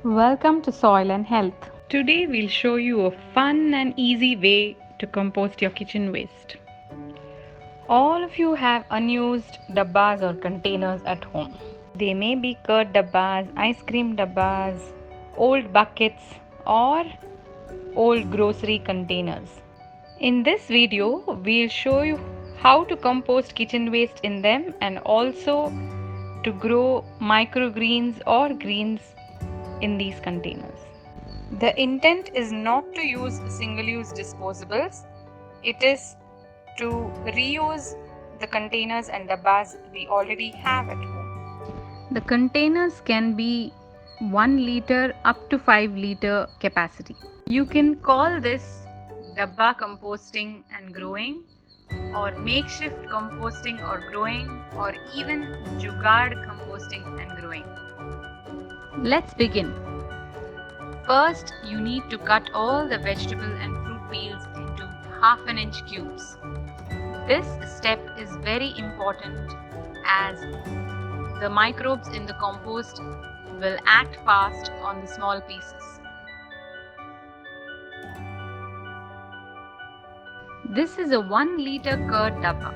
Welcome to Soil and Health. Today we'll show you a fun and easy way to compost your kitchen waste. All of you have unused dabbas or containers at home. They may be curd dabbas, ice cream dabbas, old buckets, or old grocery containers. In this video, we'll show you how to compost kitchen waste in them and also to grow microgreens or greens in these containers. The intent is not to use single use disposables, it is to reuse the containers and dabbas we already have at home. The containers can be 1 liter up to 5 liter capacity. You can call this Dabba composting and growing, or makeshift composting or growing, or even Jugaad composting and growing. Let's begin. First, you need to cut all the vegetable and fruit peels into half an inch cubes. This step is very important as the microbes in the compost will act fast on the small pieces. This is a 1 liter curd dabba.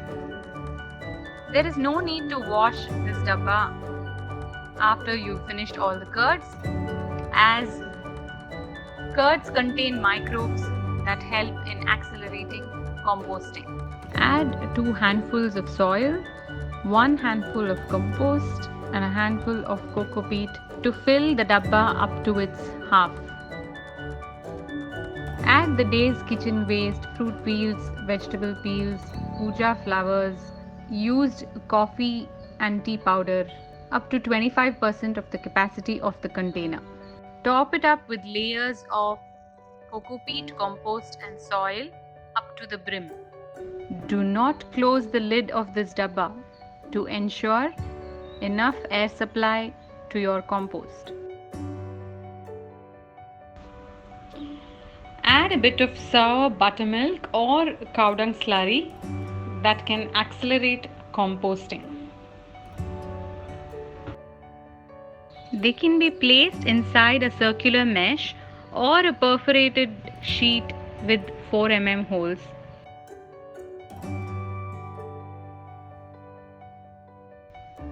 There is no need to wash this dabba after you've finished all the curds, as curds contain microbes that help in accelerating composting. Add 2 handfuls of soil, 1 handful of compost, and a handful of cocopeat to fill the dabba up to its half. Add the day's kitchen waste, fruit peels, vegetable peels, puja flowers, used coffee and tea powder, up to 25% of the capacity of the container. Top it up with layers of cocopeat, compost and soil up to the brim. Do not close the lid of this dabba to ensure enough air supply to your compost. Add a bit of sour buttermilk or cow dung slurry that can accelerate composting. They can be placed inside a circular mesh or a perforated sheet with 4 mm holes.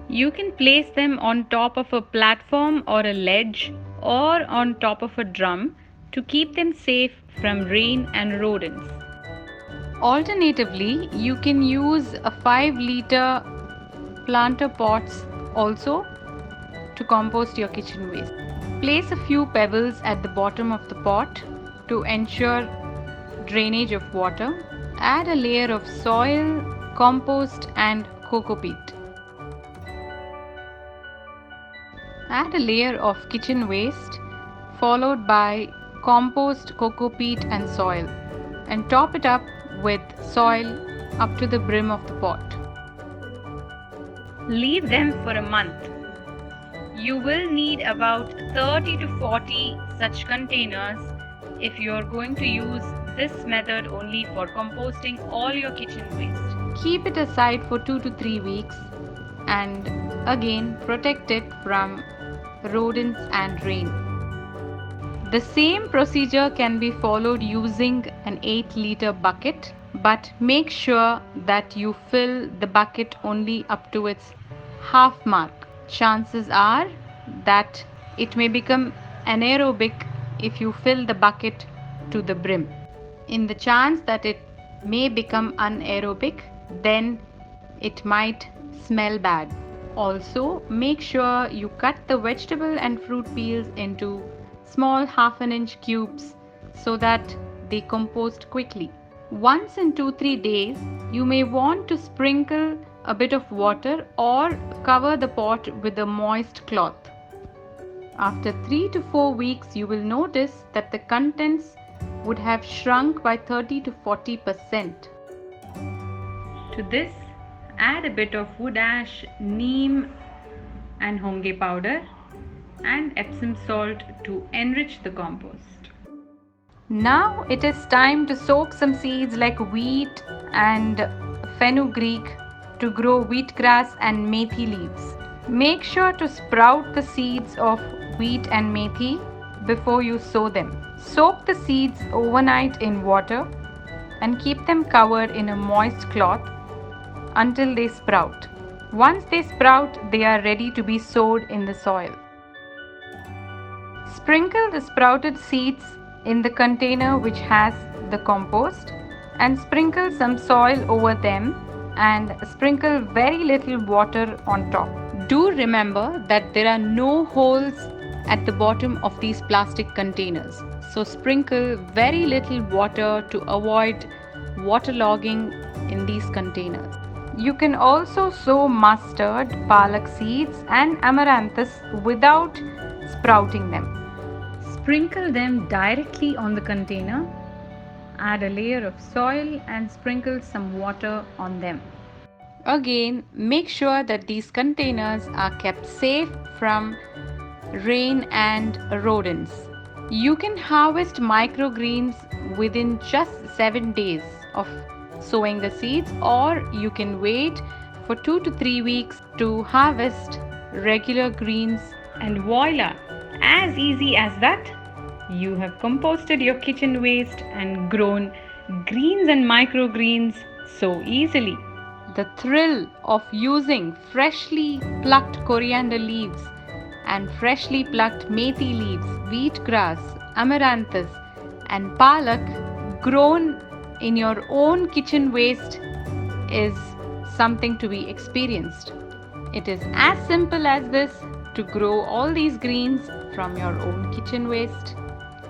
You can place them on top of a platform or a ledge or on top of a drum to keep them safe from rain and rodents. Alternatively, you can use a 5 liter planter pots also to compost your kitchen waste. Place a few pebbles at the bottom of the pot to ensure drainage of water. Add a layer of soil, compost and cocopeat. Add a layer of kitchen waste followed by compost, cocopeat and soil, and top it up with soil up to the brim of the pot. Leave them for a month. You will need about 30 to 40 such containers if you are going to use this method only for composting all your kitchen waste. Keep it aside for 2 to 3 weeks and again protect it from rodents and rain. The same procedure can be followed using an 8 liter bucket, but make sure that you fill the bucket only up to its half mark. Chances are that it may become anaerobic if you fill the bucket to the brim. In the chance that it may become anaerobic, then it might smell bad. Also, make sure you cut the vegetable and fruit peels into small half an inch cubes so that they compost quickly. Once in 2-3 days, you may want to sprinkle a bit of water or cover the pot with a moist cloth. After 3 to 4 weeks, you will notice that the contents would have shrunk by 30 to 40%. To this, add a bit of wood ash, neem and honge powder and Epsom salt to enrich the compost. Now it is time to soak some seeds like wheat and fenugreek to grow wheatgrass and methi leaves. Make sure to sprout the seeds of wheat and methi before you sow them. Soak the seeds overnight in water and keep them covered in a moist cloth until they sprout. Once they sprout, they are ready to be sowed in the soil. Sprinkle the sprouted seeds in the container which has the compost and sprinkle some soil over them and sprinkle very little water on top. Do remember that there are no holes at the bottom of these plastic containers. So sprinkle very little water to avoid waterlogging in these containers. You can also sow mustard, palak seeds and amaranthus without sprouting them. Sprinkle them directly on the container. Add a layer of soil and sprinkle some water on them. Again, make sure that these containers are kept safe from rain and rodents. You can harvest microgreens within just 7 days of sowing the seeds, or you can wait for 2 to 3 weeks to harvest regular greens, and voila, as easy as that, you have composted your kitchen waste and grown greens and microgreens so easily. The thrill of using freshly plucked coriander leaves and freshly plucked methi leaves, wheatgrass, amaranthus, and palak grown in your own kitchen waste is something to be experienced. It is as simple as this to grow all these greens from your own kitchen waste.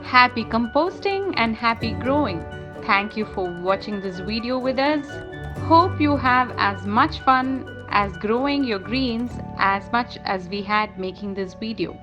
Happy composting and happy growing. Thank you for watching this video with us. Hope you have as much fun as growing your greens as much as we had making this video.